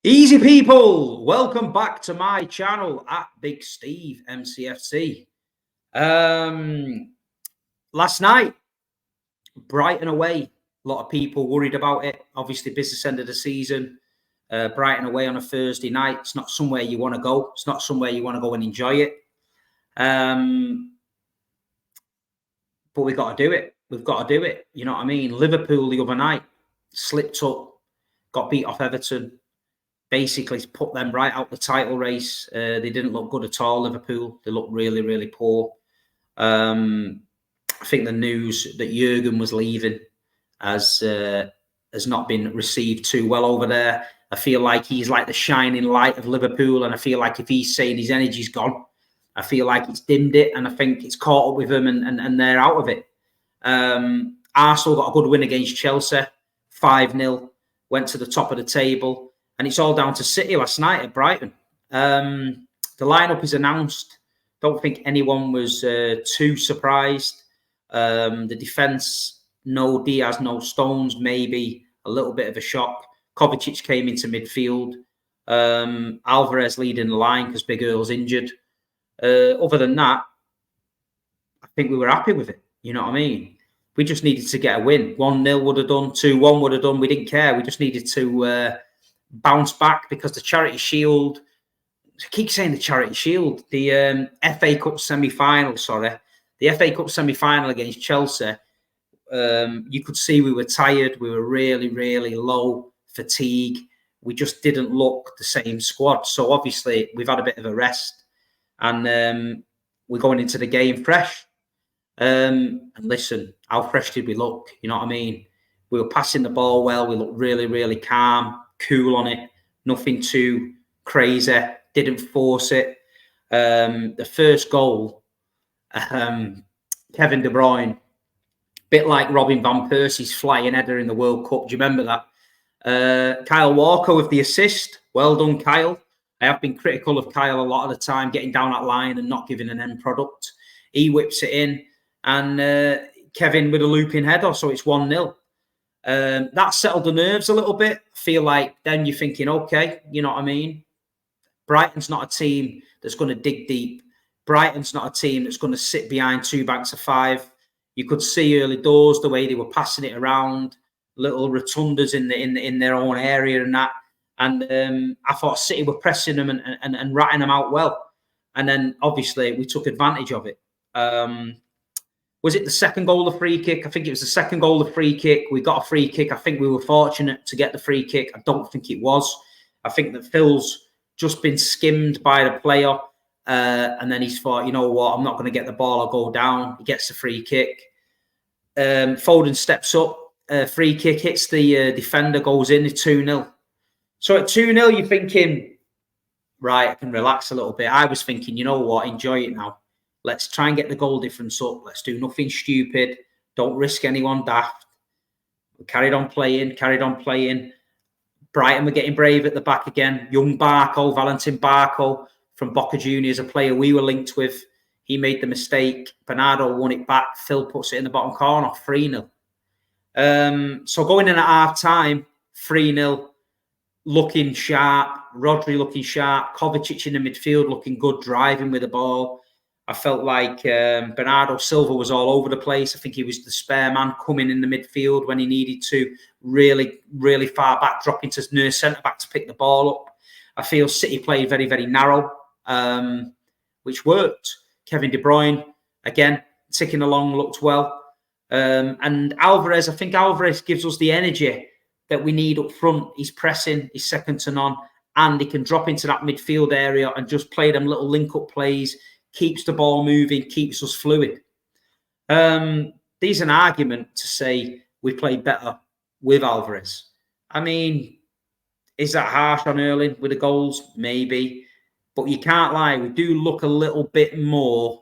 Easy people, welcome back to my channel at Big Steve MCFC. Last night, Brighton away. A lot of people worried about it. Obviously, business end of the season. Brighton away on a Thursday night. It's not somewhere you want to go. It's not somewhere you want to go and enjoy it. But we've got to do it. We've got to do it. You know what I mean? Liverpool the other night slipped up, got beat off Everton. Basically put them right out the title race. They didn't look good at all, Liverpool. They looked really, really poor. I think the news that Jurgen was leaving has not been received too well over there. I feel like he's like the shining light of Liverpool, and I feel like if he's saying his energy's gone, I feel like it's dimmed it, and I think it's caught up with them, and they're out of it. Arsenal got a good win against Chelsea, 5-0, went to the top of the table. And it's all down to City last night at Brighton. The lineup is announced. Don't think anyone was too surprised. The defence, no Diaz, no Stones, maybe a little bit of a shock. Kovacic came into midfield. Alvarez leading the line because Big Earl's injured. Other than that, I think we were happy with it. You know what I mean? We just needed to get a win. 1-0 would have done. 2-1 would have done. We didn't care. We just needed to bounce back because the Charity Shield, I keep saying the Charity Shield, the FA Cup semi-final, the FA Cup semi-final against Chelsea, you could see we were tired. We were really, really low, fatigue. We just didn't look the same squad. So obviously we've had a bit of a rest, and we're going into the game fresh. And listen, how fresh did we look? You know what I mean? We were passing the ball well. We looked really, really calm, cool on it, nothing too crazy, didn't force it. The first goal, Kevin De Bruyne, bit like Robin Van Persie's flying header in the World Cup. Do you remember that? Kyle Walker with the assist. Well done, Kyle. I have been critical of Kyle a lot of the time, getting down that line and not giving an end product. He whips it in, and Kevin with a looping header, so it's 1-0. That settled the nerves a little bit. I feel like then you're thinking, okay, you know what I mean? Brighton's not a team that's going to dig deep. Brighton's not a team that's going to sit behind two banks of five. You could see early doors the way they were passing it around, little rotundas in their own area and that. And I thought City were pressing them and ratting them out well. And then obviously we took advantage of it. Was it the second goal, the free kick? I think it was the second goal, the free kick. We got a free kick. I think we were fortunate to get the free kick. I don't think it was. I think that Phil's just been skimmed by the player. And then he's thought, you know what, I'm not going to get the ball. I'll go down. He gets the free kick. Foden steps up. Free kick hits the defender, goes in, 2-0. So at 2-0, you're thinking, right, I can relax a little bit. I was thinking, you know what, enjoy it now. Let's try and get the goal difference up. Let's do nothing stupid. Don't risk anyone daft. We carried on playing. Brighton were getting brave at the back again. Young Barco, Valentin Barco from Boca Juniors, a player we were linked with. He made the mistake. Bernardo won it back. Phil puts it in the bottom corner, 3-0. So going in at half-time, 3-0, looking sharp. Rodri looking sharp. Kovacic in the midfield looking good, driving with the ball. I felt like Bernardo Silva was all over the place. I think he was the spare man coming in the midfield when he needed to, really, really far back, dropping to near centre-back to pick the ball up. I feel City played very, very narrow, which worked. Kevin De Bruyne, again, ticking along, looked well. And Alvarez, I think Alvarez gives us the energy that we need up front. He's pressing, he's second to none, and he can drop into that midfield area and just play them little link-up plays, keeps the ball moving, keeps us fluid. There's an argument to say we played better with Alvarez. I mean, is that harsh on Erling with the goals? Maybe. But you can't lie, we do look a little bit more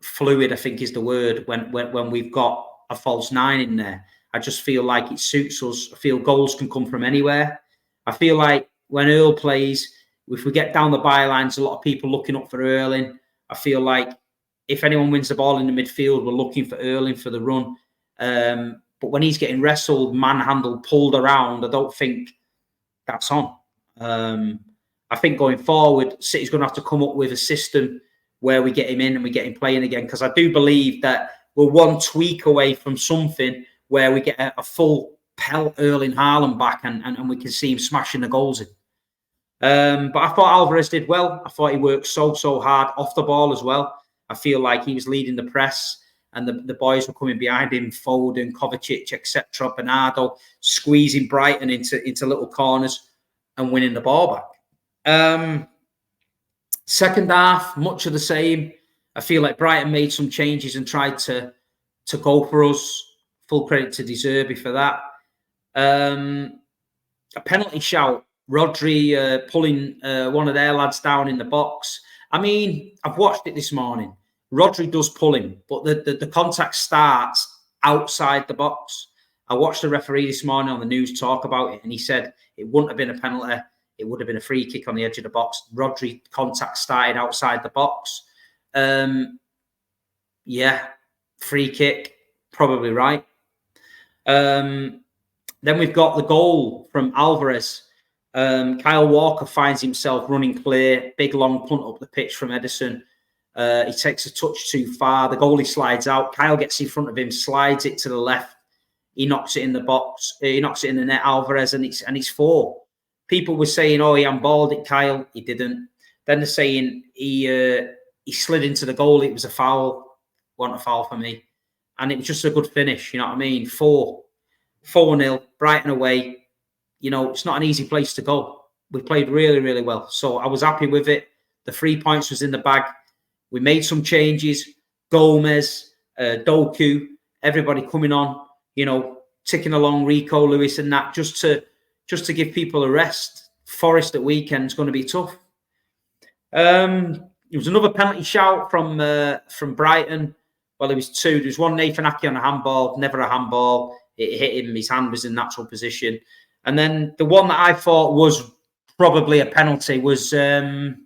fluid, I think is the word, when we've got a false nine in there. I just feel like it suits us. I feel goals can come from anywhere. I feel like when Earl plays, if we get down the bylines, a lot of people looking up for Erling. I feel like if anyone wins the ball in the midfield, we're looking for Erling for the run. But when he's getting wrestled, manhandled, pulled around, I don't think that's on. I think going forward, City's going to have to come up with a system where we get him in and we get him playing again, because I do believe that we're one tweak away from something where we get a full pelt Erling Haaland back and we can see him smashing the goals in. But I thought Alvarez did well. I thought he worked so hard off the ball as well. I feel like he was leading the press and the boys were coming behind him, Foden, Kovacic, etc., Bernardo, squeezing Brighton into little corners and winning the ball back. Second half, much of the same. I feel like Brighton made some changes and tried to go for us. Full credit to De Zerbi for that. A penalty shout. Rodri pulling one of their lads down in the box. I mean, I've watched it this morning. Rodri does pull him, but the contact starts outside the box. I watched the referee this morning on the news talk about it, and he said it wouldn't have been a penalty. It would have been a free kick on the edge of the box. Rodri contact started outside the box. Yeah, free kick, probably right. Then we've got the goal from Alvarez. Kyle Walker finds himself running clear, big long punt up the pitch from Ederson. He takes a touch too far. The goalie slides out. Kyle gets in front of him, slides it to the left. He knocks it in the box. He knocks it in the net, Alvarez, and it's 4. People were saying, "Oh, he handballed it, Kyle." He didn't. Then they're saying he slid into the goal. It was a foul. Wasn't a foul for me, and it was just a good finish. You know what I mean? 4-0, Brighton away. You know, it's not an easy place to go. We played really well, so I was happy with it. The 3 points was in the bag. We made some changes. Gomez, Doku, everybody coming on, you know, ticking along, Rico, Lewis and that, just to give people a rest. Forest at weekend's going to be tough. There was another penalty shout from Brighton. Well, there was 2. There was one Nathan Ake on a handball, never a handball. It hit him. His hand was in natural position. And then the one that I thought was probably a penalty was João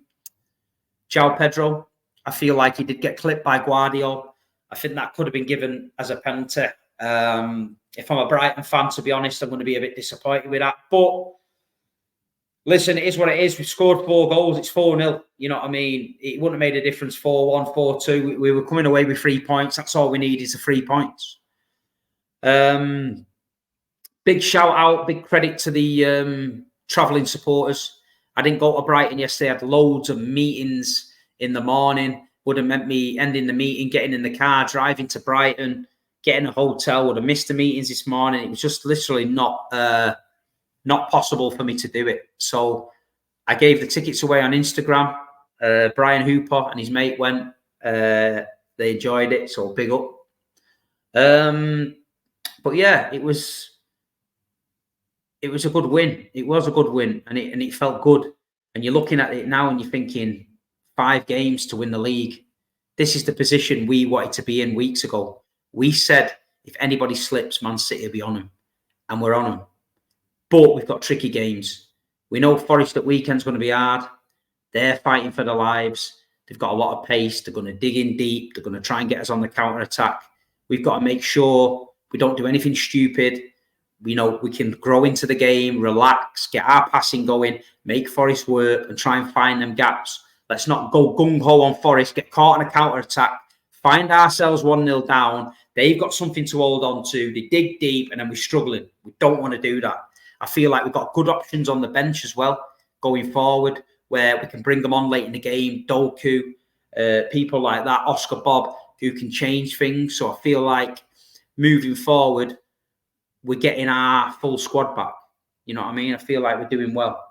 Pedro. I feel like he did get clipped by Guardiola. I think that could have been given as a penalty. If I'm a Brighton fan, to be honest, I'm going to be a bit disappointed with that. But listen, it is what it is. We've scored 4 goals. It's 4-0. You know what I mean? It wouldn't have made a difference 4-1, 4-2. We were coming away with 3 points. That's all we need is the 3 points. Big shout out, big credit to the travelling supporters. I didn't go to Brighton yesterday. I had loads of meetings in the morning. Would have meant me ending the meeting, getting in the car, driving to Brighton, getting a hotel. Would have missed the meetings this morning. It was just literally not possible for me to do it. So I gave the tickets away on Instagram. Brian Hooper and his mate went. They enjoyed it, so big up. But yeah, it was a good win. It was a good win, and it felt good. And you're looking at it now and you're thinking, 5 games to win the league. This is the position we wanted to be in weeks ago. We said if anybody slips, Man City will be on them, and we're on them. But we've got tricky games. We know Forest at weekend's going to be hard. They're fighting for their lives. They've got a lot of pace. They're going to dig in deep. They're going to try and get us on the counter attack. We've got to make sure we don't do anything stupid. We know we can grow into the game, relax, get our passing going, make Forest work, and try and find them gaps. Let's not go gung-ho on Forest, get caught on a counter-attack, find ourselves 1-0 down. They've got something to hold on to. They dig deep, and then we're struggling. We don't want to do that. I feel like we've got good options on the bench as well going forward, where we can bring them on late in the game. Doku, people like that, Oscar Bob, who can change things. So I feel like moving forward, we're getting our full squad back. You know what I mean? I feel like we're doing well.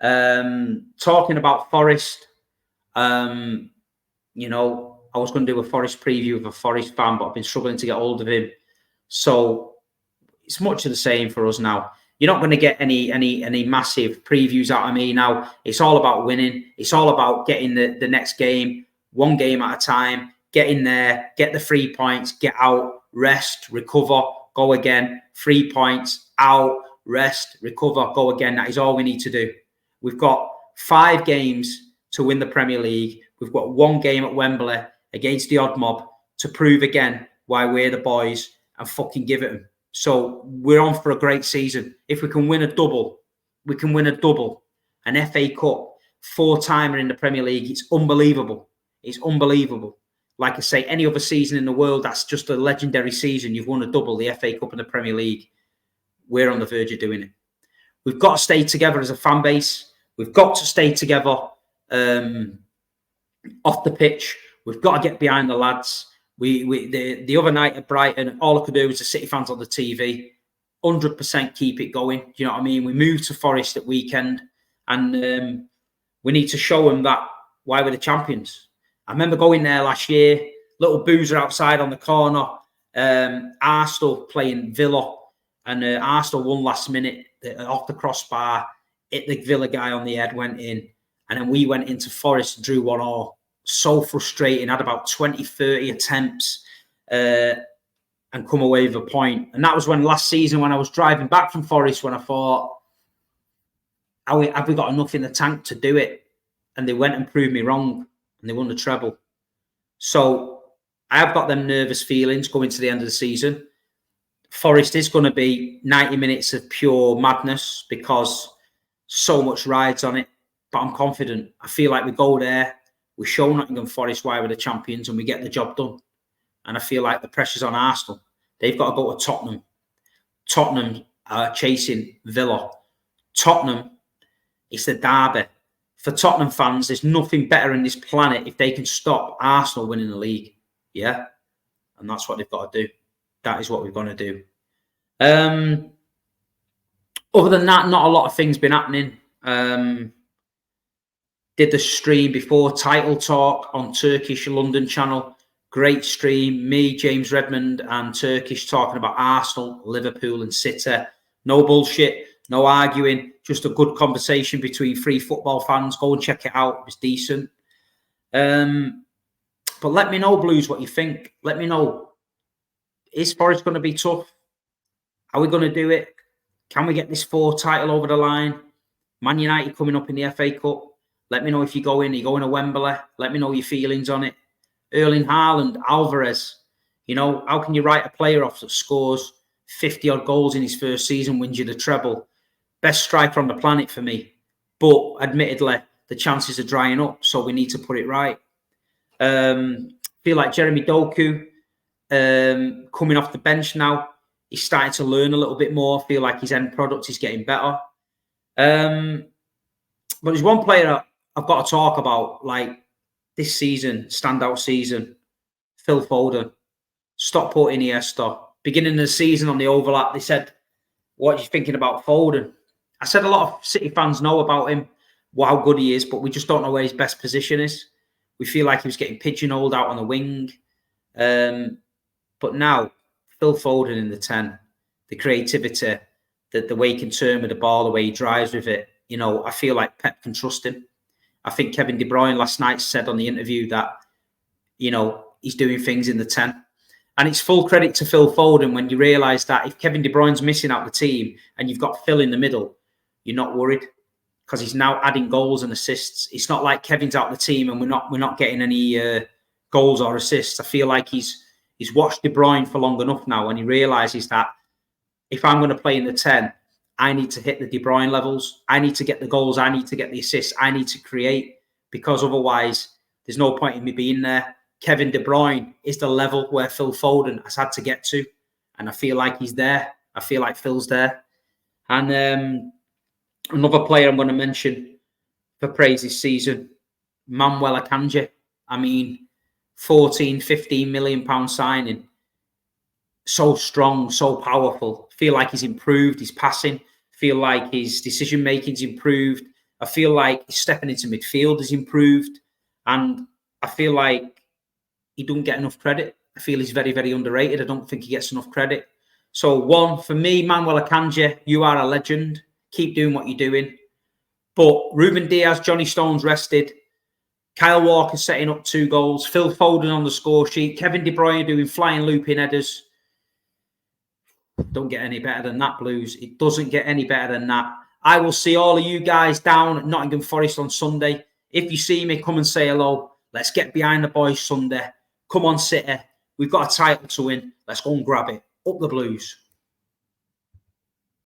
Talking about Forest, you know, I was going to do a Forest preview with a Forest fan, but I've been struggling to get hold of him. So it's much of the same for us now. You're not going to get any massive previews out of me now. It's all about winning. It's all about getting the next game, 1 game at a time, get in there, get the 3 points, get out, rest, recover, go again, 3 points, out, rest, recover, go again. That is all we need to do. We've got 5 games to win the Premier League. We've got 1 game at Wembley against the odd mob to prove again why we're the boys and fucking give it them. So we're on for a great season. If we can win a double, we can win a double. an FA Cup 4-timer in the Premier League. It's unbelievable. It's unbelievable. Like I say, any other season in the world, that's just a legendary season. You've won a double, the FA Cup and the Premier League. We're on the verge of doing it. We've got to stay together as a fan base. We've got to stay together off the pitch. We've got to get behind the lads. The other night at Brighton, all I could do was the City fans on the TV. 100% keep it going. Do you know what I mean? We moved to Forest at weekend, and we need to show them that why we're the champions. I remember going there last year, little boozer outside on the corner, Arsenal playing Villa, and Arsenal won last minute off the crossbar, hit the Villa guy on the head, went in, and then we went into Forest and drew 1-1. So frustrating, had about 20, 30 attempts and come away with a point. And that was when last season, when I was driving back from Forest, when I thought, have we got enough in the tank to do it? And they went and proved me wrong, and they won the treble. So I have got them nervous feelings going to the end of the season. Forest is going to be 90 minutes of pure madness because so much rides on it. But I'm confident. I feel like we go there, we show Nottingham Forest why we're the champions, and we get the job done. And I feel like the pressure's on Arsenal. They've got to go to Tottenham. Tottenham are chasing Villa. Tottenham, it's the derby. For Tottenham fans, there's nothing better in this planet if they can stop Arsenal winning the league. Yeah? And that's what they've got to do. That is what we're going to do. Other than that, not a lot of things been happening. Did the stream before, Title Talk on Turkish London channel. Great stream. Me, James Redmond, and Turkish talking about Arsenal, Liverpool and City. No bullshit, no arguing. Just a good conversation between three football fans. Go and check it out. It was decent. But let me know, Blues, what you think. Let me know. Is Forest going to be tough? Are we going to do it? Can we get this 4 title over the line? Man United coming up in the FA Cup. Let me know if you go in. You go in to Wembley. Let me know your feelings on it. Erling Haaland, Alvarez. You know, how can you write a player off that scores 50-odd goals in his first season, wins you the treble? Best striker on the planet for me. But admittedly, the chances are drying up, so we need to put it right. Feel like Jeremy Doku coming off the bench now. He's starting to learn a little bit more. Feel like his end product is getting better. But there's one player I've got to talk about, like this season, standout season, Phil Foden. Stockport Iniesta. Beginning of the season on the overlap, they said, what are you thinking about Foden? I said a lot of City fans know about him, how good he is, but we just don't know where his best position is. We feel like he was getting pigeonholed out on the wing. But now, Phil Foden in the 10, the creativity, the way he can turn with the ball, the way he drives with it, you know, I feel like Pep can trust him. I think Kevin De Bruyne last night said on the interview that, you know, he's doing things in the 10. And it's full credit to Phil Foden when you realise that if Kevin De Bruyne's missing out the team and you've got Phil in the middle, you're not worried because he's now adding goals and assists. It's not like Kevin's out the team and we're not getting any goals or assists. I feel like he's watched De Bruyne for long enough now, and he realises that if I'm going to play in the 10, I need to hit the De Bruyne levels. I need to get the goals. I need to get the assists. I need to create, because otherwise there's no point in me being there. Kevin De Bruyne is the level where Phil Foden has had to get to, and I feel like he's there. I feel like Phil's there. And another player I'm going to mention for praise this season, Manuel Akanji. I mean, 14, 15 million pound signing. So strong, so powerful. Feel like he's improved his passing. Feel like his decision making's improved. I feel like his stepping into midfield has improved. And I feel like he doesn't get enough credit. I feel he's very, very underrated. I don't think he gets enough credit. So one, for me, Manuel Akanji, you are a legend. Keep doing what you're doing. But Ruben Diaz, Johnny Stones rested. Kyle Walker setting up 2 goals. Phil Foden on the score sheet. Kevin De Bruyne doing flying looping headers. Don't get any better than that, Blues. It doesn't get any better than that. I will see all of you guys down at Nottingham Forest on Sunday. If you see me, come and say hello. Let's get behind the boys Sunday. Come on, City. We've got a title to win. Let's go and grab it. Up the Blues.